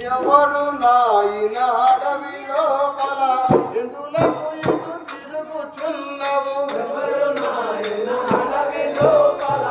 ఎవరు నాయన అడవి లోపల ఎందులకు ఇటు తిరుగుచున్నవు ఎవరు నాయన అడవి లోపల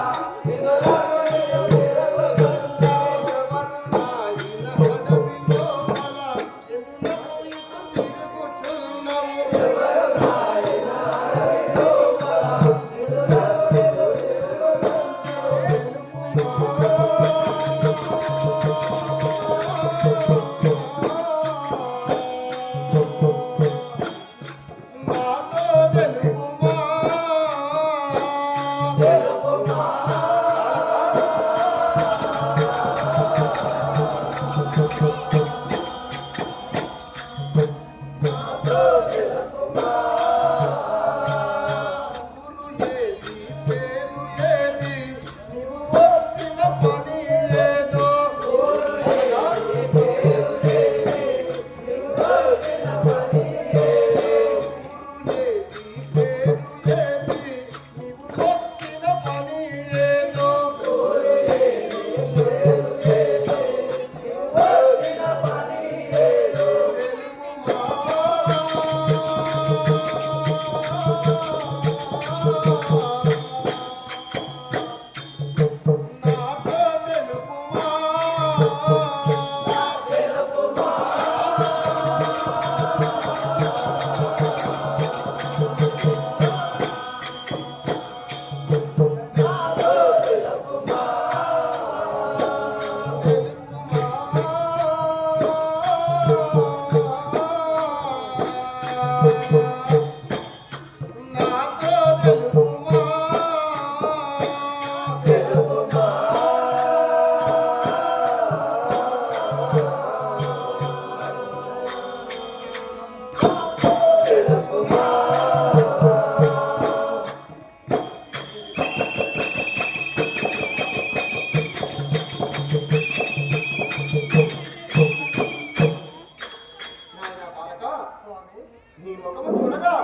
నీ ముఖము చూడగా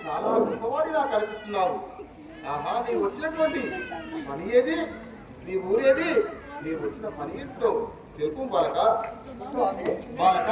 చాలా గొప్పవాడిలా కనిపిస్తున్నావు. ఆహా, నీ వచ్చినటువంటి పని ఏది, నీ ఊరేది, నీ వచ్చిన పని ఏంటో తెలుపు బాలక. బాలక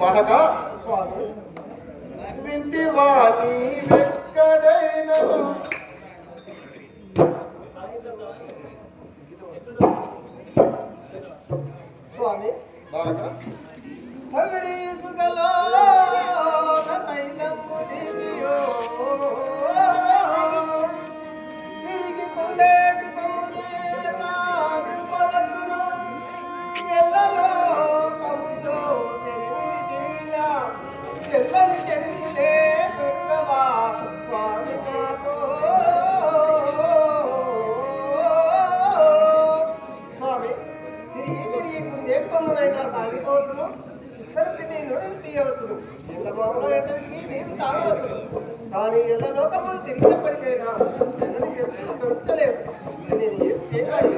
బాలక వింటి వాణి ఎక్కడైనా స్వామి బాలక కొమ్మనైనా సాగిపోవచ్చును, సరిపిని నూనెను తీయవచ్చును, ఎల్ల మామూలు ఎండకి నీరు తాగవచ్చును. కానీ ఎల్ల లోకములు తిరిగినప్పటికైనా జనని ఎప్పుడు దొరకలేదు. నేను ఏం చేయాలి?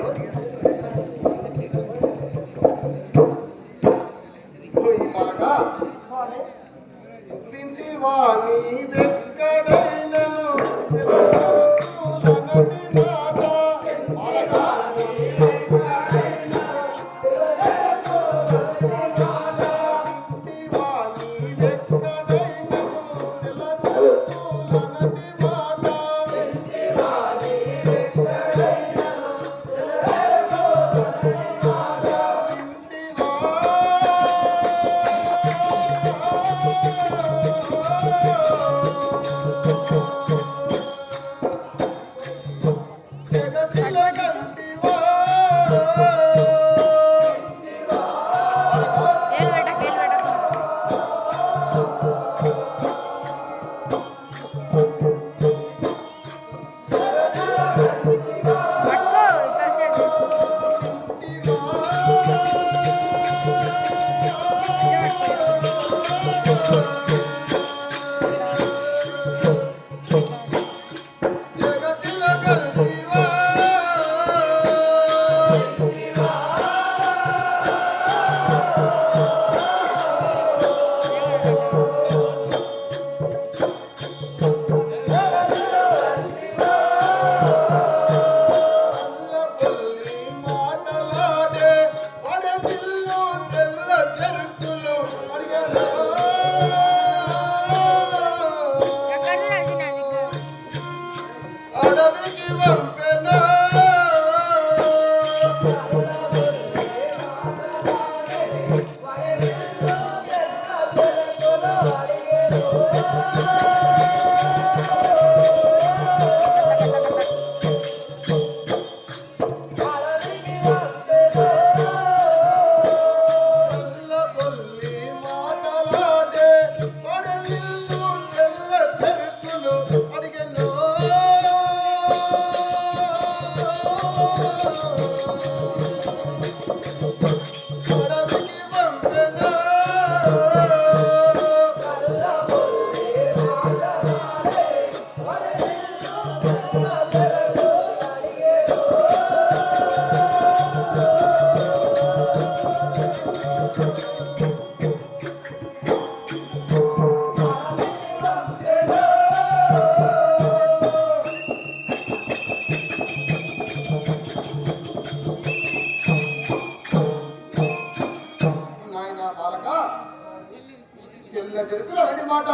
మాట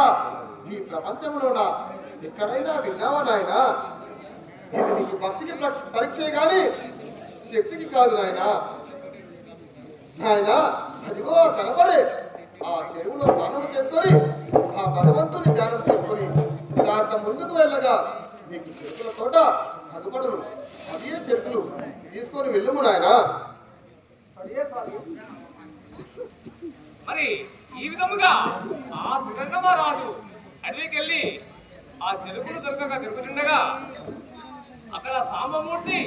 ఈ ప్రపంచంలోన ఎక్కడైనా విన్నావా నాయన? ఇది నీకు భక్తికి పరీక్ష గాని శక్తికి కాదు నాయన. నాయన అదిగో కనబడే ఆ చెరువులో స్నానం చేసుకొని ఆ భగవంతుని ధ్యానం చేసుకొని కాస్త ముందుకు వెళ్ళగా నీకు చెరుకుల తోట అగుపడును. అదే చెరుకులు తీసుకొని వెళ్ళము నాయన. మరి ఈ విధముగా ఆ శ్రీరంగమ రాజు అడవికి వెళ్ళి ఆ చెరుకులు దొరకక తిరుగుతుండగా అక్కడ సాంబమూర్తి